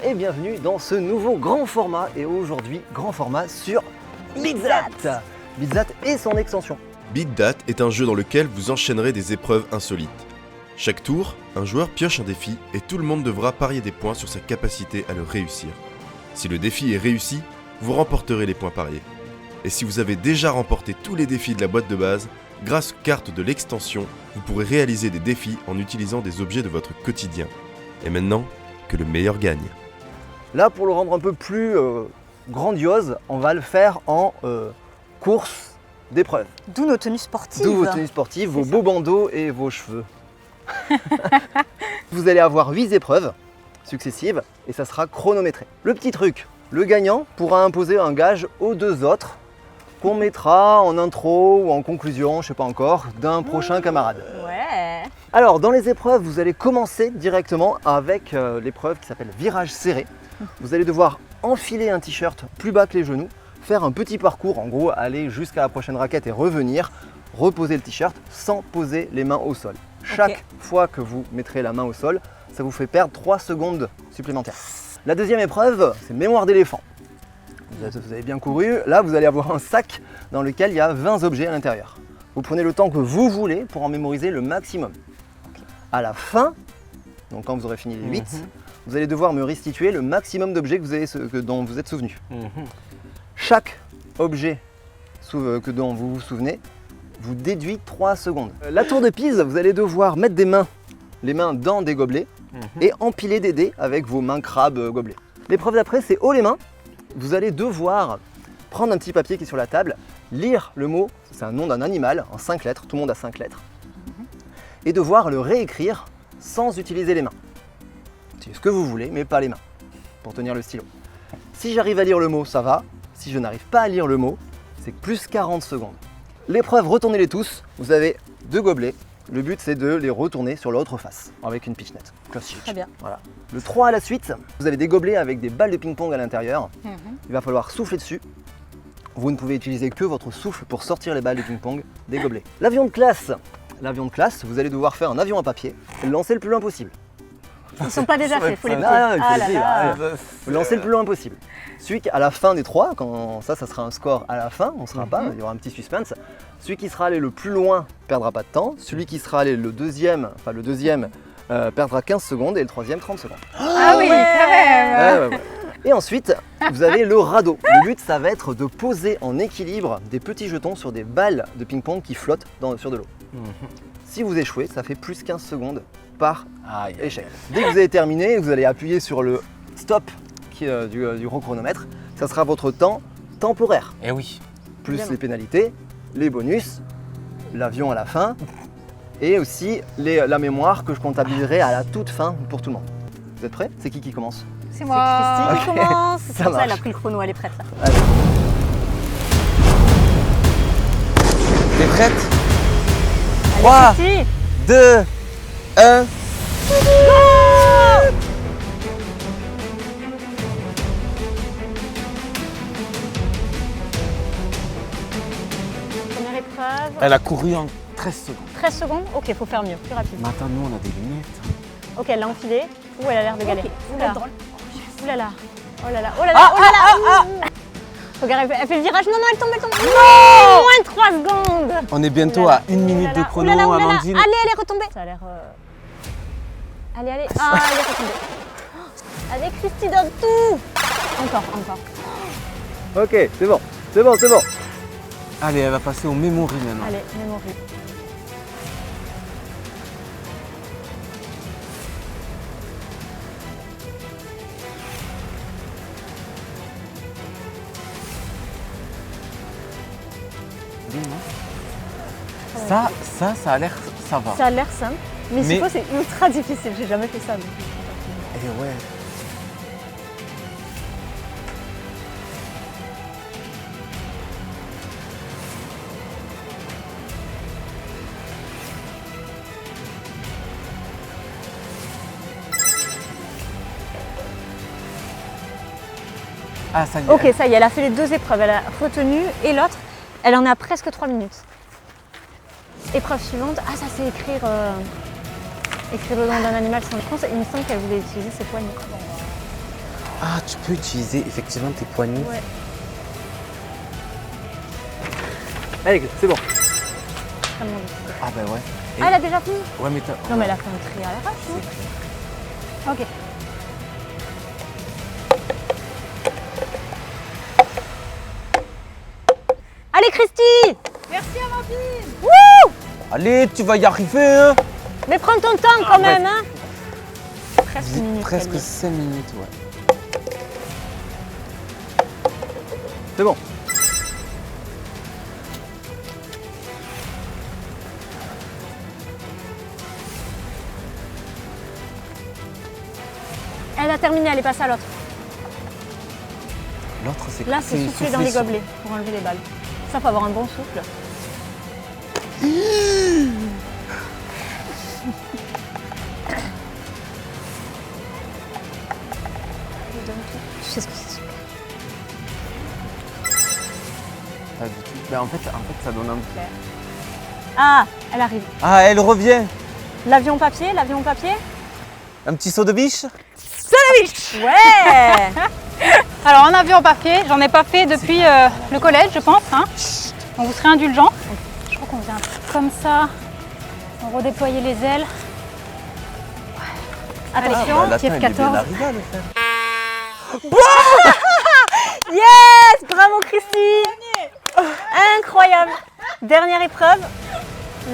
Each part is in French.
et bienvenue dans ce nouveau grand format. Et aujourd'hui, grand format sur BeatThat. BeatThat et son extension. BeatThat est un jeu dans lequel vous enchaînerez des épreuves insolites. Chaque tour, un joueur pioche un défi et tout le monde devra parier des points sur sa capacité à le réussir. Si le défi est réussi, vous remporterez les points pariés. Et si vous avez déjà remporté tous les défis de la boîte de base, grâce aux cartes de l'extension, vous pourrez réaliser des défis en utilisant des objets de votre quotidien. Et maintenant, que le meilleur gagne. Là, pour le rendre un peu plus grandiose, on va le faire en course d'épreuve. D'où nos tenues sportives. D'où vos tenues sportives, vos beaux bandeaux et vos cheveux. Vous allez avoir 8 épreuves successives et ça sera chronométré. Le petit truc, le gagnant pourra imposer un gage aux deux autres qu'on mettra en intro ou en conclusion, je sais pas encore, d'un prochain camarade. Ouais. Alors dans les épreuves, vous allez commencer directement avec l'épreuve qui s'appelle virage serré. Vous allez devoir enfiler un t-shirt plus bas que les genoux, faire un petit parcours, en gros aller jusqu'à la prochaine raquette et revenir, reposer le t-shirt sans poser les mains au sol. Chaque fois que vous mettrez la main au sol, ça vous fait perdre 3 secondes supplémentaires. La deuxième épreuve, c'est mémoire d'éléphant. Vous avez bien couru, là vous allez avoir un sac dans lequel il y a 20 objets à l'intérieur. Vous prenez le temps que vous voulez pour en mémoriser le maximum. À la fin, donc quand vous aurez fini les 8, vous allez devoir me restituer le maximum d'objets dont vous êtes souvenu. Chaque objet dont vous vous souvenez vous déduit 3 secondes. La tour de Pise, vous allez devoir mettre les mains dans des gobelets et empiler des dés avec vos mains crabes gobelets. L'épreuve d'après, c'est haut les mains. Vous allez devoir prendre un petit papier qui est sur la table, lire le mot, c'est un nom d'un animal, en 5 lettres, tout le monde a 5 lettres, et devoir le réécrire sans utiliser les mains. C'est ce que vous voulez, mais pas les mains, pour tenir le stylo. Si j'arrive à lire le mot, ça va. Si je n'arrive pas à lire le mot, c'est plus 40 secondes. L'épreuve, retournez-les tous. Vous avez 2 gobelets. Le but, c'est de les retourner sur l'autre face, avec une pichenette. Classique. Très bien. Voilà. Le 3 à la suite, vous avez des gobelets avec des balles de ping-pong à l'intérieur. Il va falloir souffler dessus. Vous ne pouvez utiliser que votre souffle pour sortir les balles de ping-pong des gobelets. L'avion de classe. L'avion de classe, vous allez devoir faire un avion à papier et le lancer le plus loin possible. Ils ne sont pas déjà faits, il faut les Non, mettre. il faut les dire. Vous lancez le plus loin possible. Celui qui, à la fin des 3, quand ça sera un score à la fin, on ne sera pas, il y aura un petit suspense. Celui qui sera allé le plus loin perdra pas de temps. Celui qui sera allé le deuxième perdra 15 secondes et le troisième 30 secondes. Ah oui, quand même. Et ensuite, vous avez le radeau. Le but, ça va être de poser en équilibre des petits jetons sur des balles de ping-pong qui flottent sur de l'eau. Si vous échouez, ça fait plus 15 secondes par échec. Dès que vous avez terminé, vous allez appuyer sur le stop du chronomètre. Ça sera votre temps temporaire. Eh oui. Plus Évidemment. les pénalités, les bonus, l'avion à la fin et aussi la mémoire que je comptabiliserai à la toute fin pour tout le monde. Vous êtes prêts? C'est qui commence? C'est moi. Christy qui commence. Ça C'est pour ça, elle a marche. pris le chrono, elle est prête là. Allez. T'es prête? 3, 2, 1. Première épreuve. Elle a couru en 13 secondes. 13 secondes. Ok, faut faire mieux, plus rapide. Mais attends, nous on a des lunettes. Ok, elle l'a enfilé. Ouh, elle a l'air de galérer. Oula. Ouh là là. Oh là là. Oh là là. Ah, Oh là là. Regarde, elle fait le virage. Non, non, elle tombe, elle tombe. Non, moins de 3 secondes. On est bientôt Oulala, à 1 minute de oulala, chrono, oulala, oulala. Amandine. Allez, elle est retombée. Ça a l'air. Allez, allez. Ah, elle est retombée. Avec Christy donne tout. Encore. Ok, c'est bon, c'est bon, c'est bon. Allez, elle va passer au memory maintenant. Allez, mémoire. Ça a l'air, ça va. Ça a l'air simple, mais Mais- c'est quoi, c'est ultra difficile. J'ai jamais fait ça. Donc. Eh ouais. Ah, ça y est. Ok, ça y est, elle a fait les 2 épreuves. Elle a retenu et l'autre, elle en a presque 3 minutes. Épreuve suivante. Ah, ça c'est écrire le nom d'un animal sans France. Il me semble qu'elle voulait utiliser ses poignets. Ah, tu peux utiliser effectivement tes poignées. Ouais. Allez, c'est bon. Extrêmement difficile. Ah bah ouais. Ah, elle a déjà fini? Ouais, mais t'as... Non, mais elle a fait un tri à l'arrache, non? Ok. Allez, Christy! Merci, Amandine! Wouh! Allez, tu vas y arriver, hein. Mais prends ton temps quand même, hein? Presque une minute. Presque Camille. 5 minutes, ouais. C'est bon. Elle a terminé, elle est passée à l'autre. L'autre, c'est Là, c'est souffler dans les sur- gobelets pour enlever les balles. Ça, faut avoir un bon souffle. Je donne tout. Je sais ce que c'est. Pas du tout. Mais en fait, ça donne un... Ah, elle arrive. Ah, elle revient. L'avion papier, l'avion papier. Un petit saut de biche. Ouais. Alors un avion en papier, j'en ai pas fait depuis le collège je pense. Hein. Donc vous serez indulgents. Je crois qu'on faisait un truc comme ça. On redéployait les ailes. Attention, la Kiev fin, il est bien 14. arrivé à le faire. Yes, bravo Christy. Incroyable. Dernière épreuve,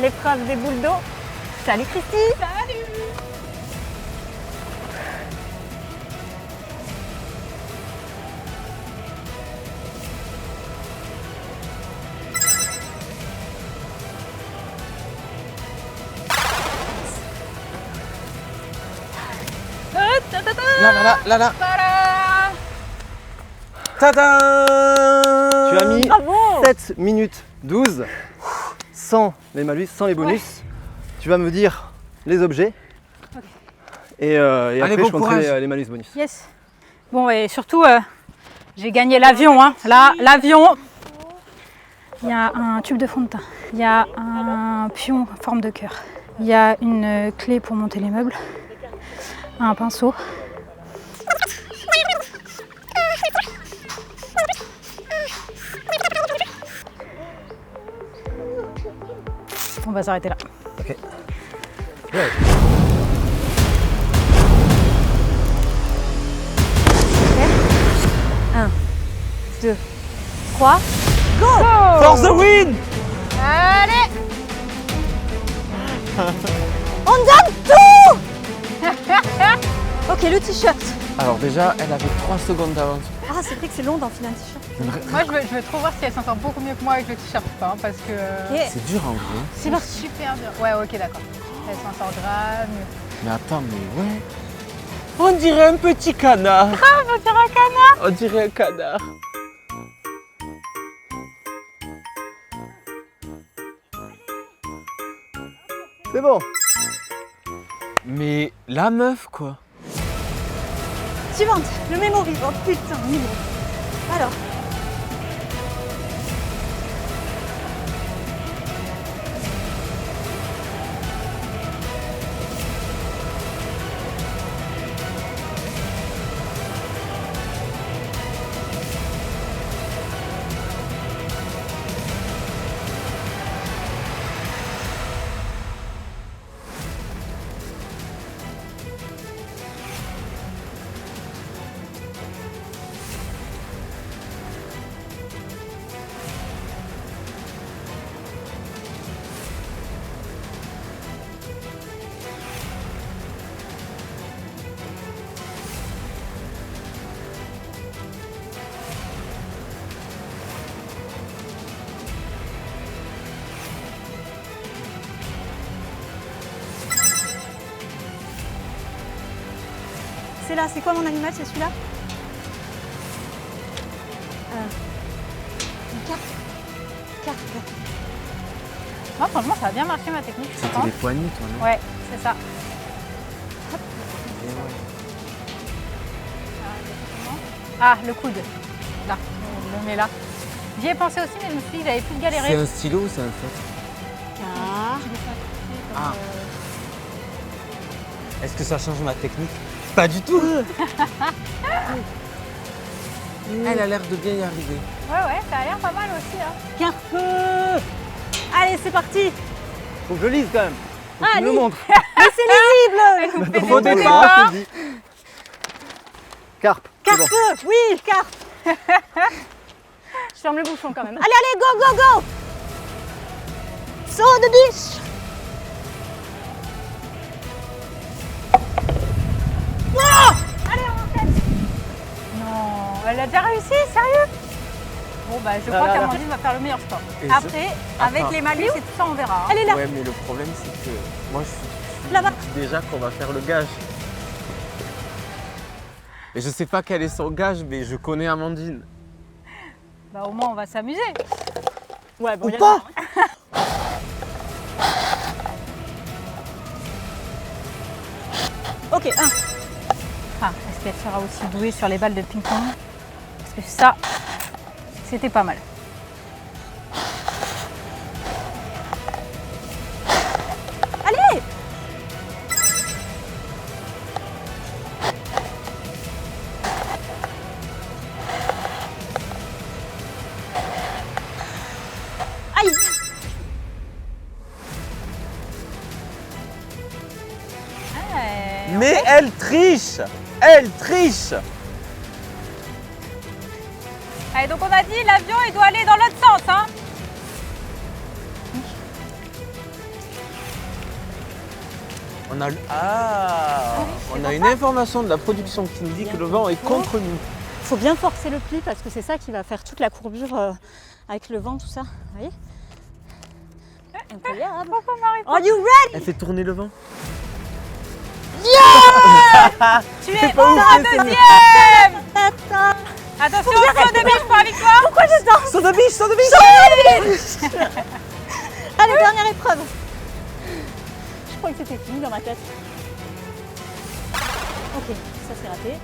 l'épreuve des boules d'eau. Salut Christy. Là. Tada. Tu as mis Bravo. 7 minutes 12 sans les malus, sans les bonus. Tu vas me dire les objets. Et après, bon je compterai courage. les malus bonus. Yes. Bon et surtout, j'ai gagné l'avion. Hein. Là, l'avion. Il y a un tube de fond de teint. Il y a un pion en forme de cœur. Il y a une clé pour monter les meubles. Un pinceau. On va s'arrêter là. Ok. 2, 3. For the win. Allez. On donne tout. Ok, le t-shirt. Alors déjà, elle avait 3 secondes d'avance. Ah, c'est vrai que c'est long d'enfiler un t-shirt. Moi je veux trop voir si elle s'entend beaucoup mieux que moi avec le t-shirt ou pas. Hein, parce que Ok, C'est dur en vrai. c'est parti. super dur. Ouais ok d'accord. Elle s'entend grave mieux. Mais attends, mais ouais. On dirait un petit canard. Ah, on dirait un canard. On dirait un canard. C'est bon. Mais la meuf, quoi. Suivante, le memory. Oh putain, niveau. Alors. C'est là, c'est quoi mon animal? C'est celui-là? Une carte. Carte. Non, franchement, ça a bien marché ma technique, je C'était pense. les poignées, toi, non? Ouais, c'est ça. Et ouais. Ah, le coude. Là, on le met là. J'y ai pensé aussi, mais je me suis dit que j'avais plus galéré. C'est un stylo ou c'est un feutre? Ah. Ah. Est-ce que ça change ma technique? Pas du tout. Elle a l'air de bien y arriver. Ouais, ça a l'air pas mal aussi. Hein. Carpe. Allez, c'est parti. Faut que je lise quand même. Faut que tu me le Allez. montres. Mais c'est lisible. Elle nous fait Dans mon des départ, débats. je te dis. Carpe. c'est bon. Carpe. Oui, carpe. Je ferme le bouchon quand même. Allez, allez, go, go, go. Saut de biche. Allez, on enchaîne. Non, elle a déjà réussi, sérieux? Bon, bah, je crois là, là. qu'Amandine va faire le meilleur sport. Et Après, avec Attends. les malus et tout ça, on verra. hein. Elle est là. Ouais, mais le problème, c'est que moi, je Là-bas. dis déjà qu'on va faire le gage. Et je sais pas quel est son gage, mais je connais Amandine. Bah, au moins, on va s'amuser. Ouais, bon, Ou il y a- pas. Ok, 1. Ah, est-ce qu'elle sera aussi douée sur les balles de ping-pong? Parce que ça, c'était pas mal. Allez. Aïe. Ouais, Mais elle triche. Elle triche. Allez, donc on a dit l'avion il doit aller dans l'autre sens, hein. On a, on a une information de la production qui nous dit que le vent est contre nous. Faut bien forcer le pli parce que c'est ça qui va faire toute la courbure avec le vent, tout ça. Vous voyez? Incroyable. Are you ready? Elle fait tourner le vent. Tu es pas en ouf, c'est deuxième. Attends. Attention, saut de biche pour la victoire. Pourquoi je danse? Saut de biche, saut de biche. Allez, dernière épreuve. Je crois que c'était fini dans ma tête. Ok, ça c'est raté.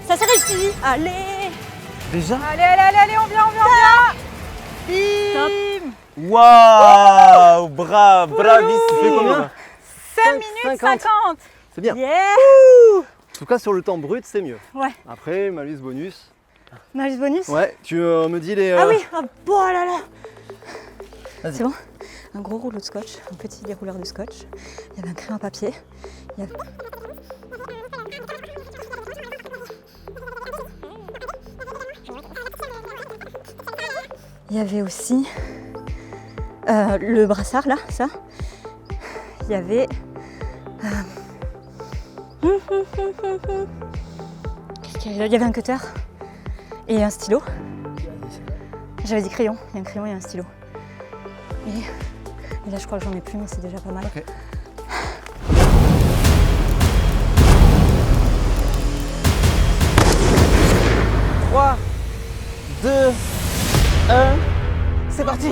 Ça c'est réussi. Allez. Déjà? Allez, on vient. Bim. Waouh, bravissime. Tu fais combien? 5 minutes 50. C'est bien. Yeah. En tout cas, sur le temps brut, c'est mieux. Ouais. Après, malus bonus. Malus bonus. Ouais, tu me dis les. Ah oui. Oh là là. Vas-y. C'est bon. Un gros rouleau de scotch, un petit dérouleur de scotch. Il y avait un crayon à papier. Il y avait... Il y avait aussi le brassard là, ça. Il y avait qu'est-ce qu'il y avait? Il y avait un cutter et un stylo. J'avais dit crayon, il y a un crayon et un stylo. Et là je crois que j'en ai plus mais c'est déjà pas mal. Ok. Trois, 2, 1, c'est parti.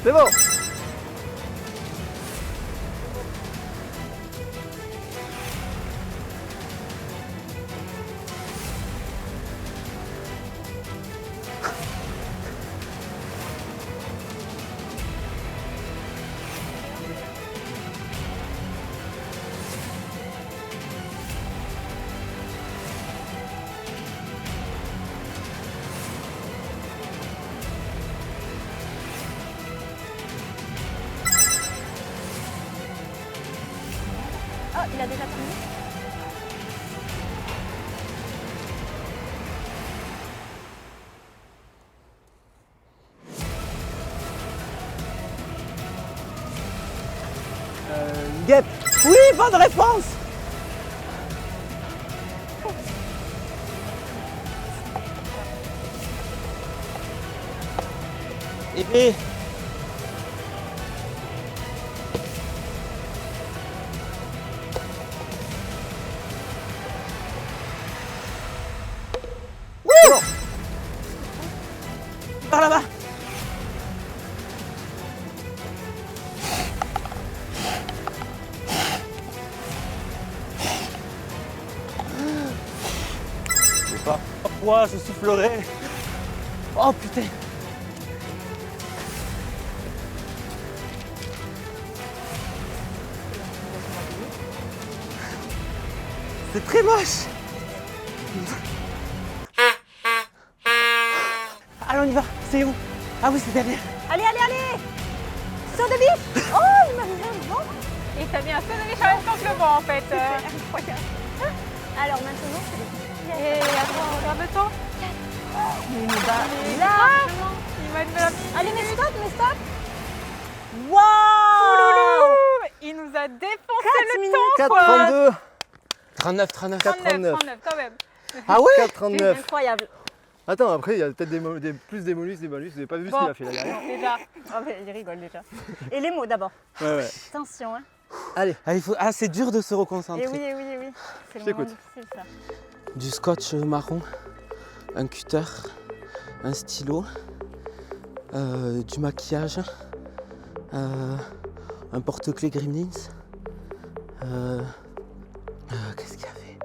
C'est bon. Oh, il a déjà terminé. Guêpe. Oui, bonne réponse. Et par là-bas. Ouah, je soufflerai. Oh putain. C'est très moche. Allez, on y va. C'est où? Ah oui, c'est derrière. Allez, allez, allez. Saut de biche. Oh, il m'a mis un vent. Et t'as mis un saut de biche en même temps que le vent en fait. Incroyable. Alors maintenant, c'est Et attends, regarde le temps. il nous bat largement. Il m'a mis la Allez, mais stop. Waouh. Il nous a défoncé le temps 4,32. 39, 39. 39. 39 quand même. Ah ouais? 4,39. Incroyable. Attends, après, il y a peut-être plus des mollusques, des mollusques. Vous n'avez pas vu ce qu'il a fait là derrière. Déjà. Oh, mais il rigole déjà. Et les mots d'abord. Ouais. Attention, hein. Allez, Ah, c'est dur de se reconcentrer. Et oui. C'est Je le moment t'écoute. difficile, ça. Du scotch marron, un cutter, un stylo, du maquillage, un porte-clés Gremlins. Qu'est-ce qu'il y avait?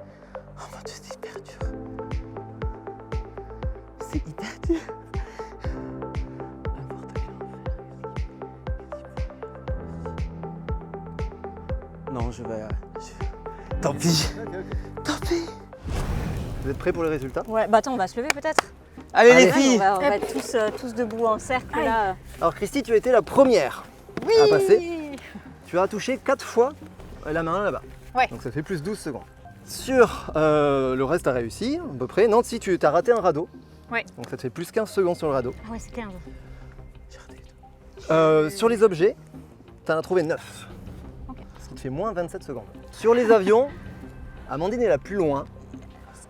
Oh mon dieu, c'est hyper dur. C'est hyper dur. Un porte-clés en fer. Non, je vais. Tant pis. Tant pis. vous êtes prêts pour les résultats? Ouais, bah attends, on va se lever peut-être. Allez, Allez. les filles. On va être tous debout en cercle là. Alors Christy, tu as été la première à passer. Tu as touché 4 fois la main là-bas. Ouais. Donc ça fait plus 12 secondes. Sur le reste, tu as réussi à peu près. Nancy, tu as raté un radeau. Ouais. Donc ça te fait plus 15 secondes sur le radeau. Ah ouais, c'est 15. Sur les objets, tu en as trouvé 9. Ce qui te fait moins 27 secondes. Sur les avions, Amandine est la plus loin.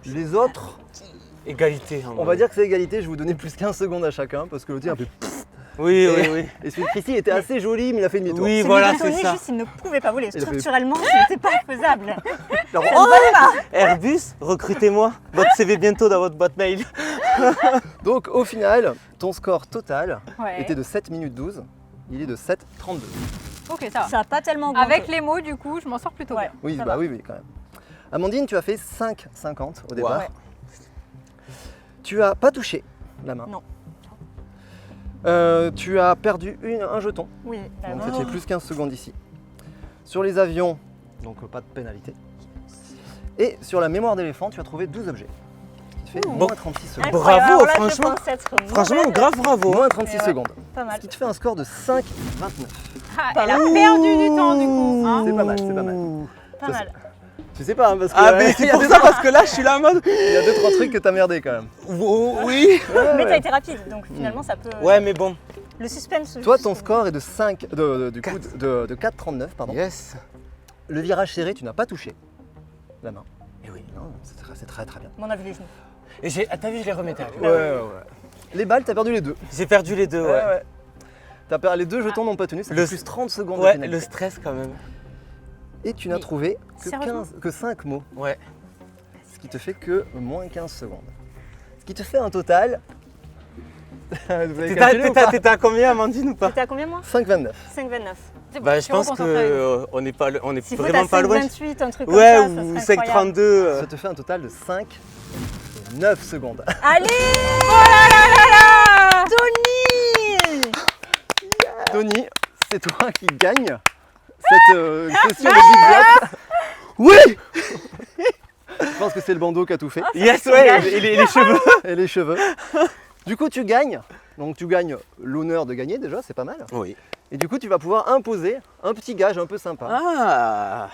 Les autres, Égalité. on va dire que c'est égalité. Je vais vous donner plus 15 secondes à chacun parce que le tien a fait. Oui. Et celui de Christy était assez joli, mais il a fait demi-tour. Oui, Celui voilà, de c'est Tony, ça. juste, il ne pouvait pas voler. Il a fait- Structurellement, ce n'était pas faisable. Alors, Ça ne valait pas. Airbus, recrutez-moi. Votre CV bientôt dans votre boîte mail. donc au final, ton score total Ouais. était de 7 minutes 12. Il est de 7,32. Ok, ça va. Ça n'a pas tellement augmenté. Avec les mots, du coup, je m'en sors plutôt Ouais. bien. Oui, Ça bah va. oui, quand même. Amandine, tu as fait 5,50 au départ. Ouais. Tu as pas touché la main. Non. Tu as perdu un jeton, Oui. bah donc oui. ça te fait plus 15 secondes ici. Sur les avions, donc pas de pénalité. Et sur la mémoire d'éléphant, tu as trouvé 12 objets. Ce qui te fait moins 36 secondes. Incroyable. Bravo, Alors là, franchement. Je pense être Franchement, mauvaise. grave bravo. Moins 36 ouais. secondes. Pas Ce mal. qui te fait un score de 5,29. Ah, Pas elle a mal. perdu du temps du coup. Hein. C'est pas mal, c'est pas mal. Pas Ça, mal. Tu sais pas, hein, parce que Ah, mais il c'est y a pour deux- ça, parce que là, je suis là en mode. il y a 2-3 trucs que t'as merdé quand même. Oh, oui. Ouais, Mais ouais. t'as été rapide, donc finalement ça peut. Ouais, mais bon. Le suspense. Toi, ton score est de 5, du coup, de 4,39, pardon. Yes. Le virage serré, tu n'as pas touché la main. Et oui. Non, c'est très très bien. Bon, on a vu les genoux. Et t'as vu, je les remettais. Ouais. Les balles, t'as perdu les deux. J'ai perdu les deux, ouais. T'as perdu les deux jetons n'ont pas tenu, ça Le- fait plus 30 secondes de Ouais, pénalité. le stress quand même. Et tu n'as Mais trouvé sérieusement que 5 mots, Ouais. ce qui te fait que moins 15 secondes. Ce qui te fait un total. Vous avez calculé ou pas T'étais à combien, Amandine, ou pas? T'étais à combien moi 5,29. 5,29. C'est bon, Bah, je suis pense reconcentrée. qu'on n'est pas, on est S'il faut vraiment t'as pas loin. 5,28, un truc Ouais, comme ça, ou ça serait incroyable. 5,32. Ça te fait un total de 5,9 secondes. Allez Tony Tony, c'est toi qui gagne cette session de Big Block. Oui. Je pense que c'est le bandeau qui a tout fait. Yes, ouais, et les cheveux. Et les cheveux. Du coup, tu gagnes. Donc, tu gagnes l'honneur de gagner déjà, c'est pas mal. Oui. Et du coup, tu vas pouvoir imposer un petit gage un peu sympa Ah.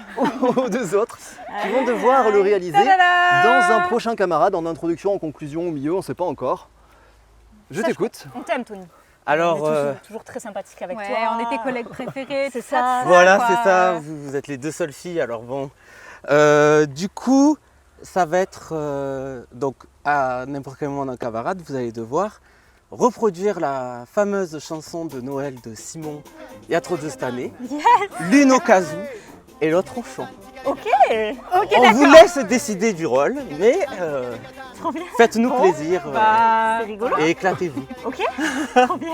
aux deux autres qui vont devoir le réaliser dans un prochain camarade, en introduction, en conclusion, au milieu, on ne sait pas encore. Je Ça, t'écoute. On t'aime Tony. Alors, on est toujours très sympathique avec Ouais, toi. on était collègues préférés. C'est tout ça. tout voilà, quoi. c'est ça. Vous êtes les deux seules filles, alors bon. Du coup, ça va être donc à n'importe quel moment d'un camarade, vous allez devoir reproduire la fameuse chanson de Noël de Simon Il y a trop de cette année. L'une au cas où et l'autre au chant. Ok. On vous laisse décider du rôle, mais Trop bien. faites-nous plaisir Bah, C'est rigolo. et éclatez-vous. Ok. Trop bien.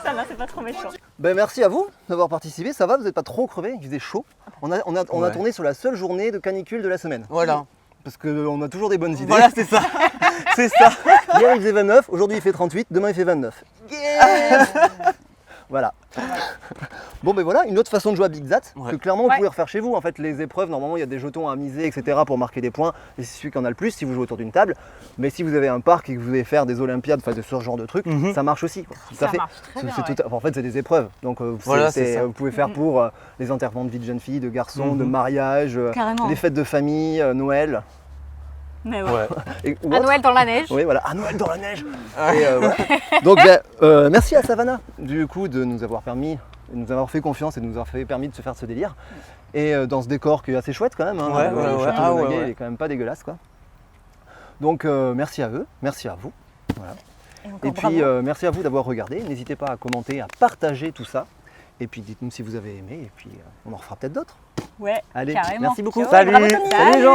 Ça va, c'est pas trop méchant. Ben, merci à vous d'avoir participé. Ça va, vous n'êtes pas trop crevé, il faisait chaud. On a Ouais. tourné sur la seule journée de canicule de la semaine. Voilà. parce qu'on a toujours des bonnes idées. Voilà, c'est ça. C'est ça. Hier il faisait 29, aujourd'hui il fait 38, demain il fait 29. Yes. Voilà. Bon ben voilà, une autre façon de jouer à Big Zat, Ouais. que clairement vous Ouais. pouvez refaire chez vous. En fait les épreuves, normalement il y a des jetons à miser, etc. pour marquer des points, et c'est celui qui en a le plus si vous jouez autour d'une table. Mais si vous avez un parc et que vous voulez faire des olympiades, enfin de ce genre de trucs, Mhm. ça marche aussi. Quoi. Tout Ça à fait. marche très bien. C'est en fait c'est des épreuves, donc Voilà, c'est ça. vous pouvez faire pour les enterrements de vie de jeunes filles, de garçons, de Mhm. mariage, Carrément. les fêtes de famille, Noël. Mais ouais. Ouais. Et, ou À autre. Noël dans la neige. Oui, voilà, à Noël dans la neige. Et, voilà. Donc, merci à Savannah, du coup, de nous avoir fait confiance et de nous avoir permis de se faire ce délire. Et dans ce décor qui est assez chouette quand même. Hein, Ouais, le ouais, ouais. château Ah, de ouais, Naguet, ouais. il est quand même pas dégueulasse, quoi. Donc, merci à eux, merci à vous. Et, Et puis, merci à vous d'avoir regardé. N'hésitez pas à commenter, à partager tout ça. Et puis, dites-nous si vous avez aimé. Et puis, on en refera peut-être d'autres. Ouais. Allez, Carrément. merci beaucoup. Ciao, bravo, Tony. Salut les gens.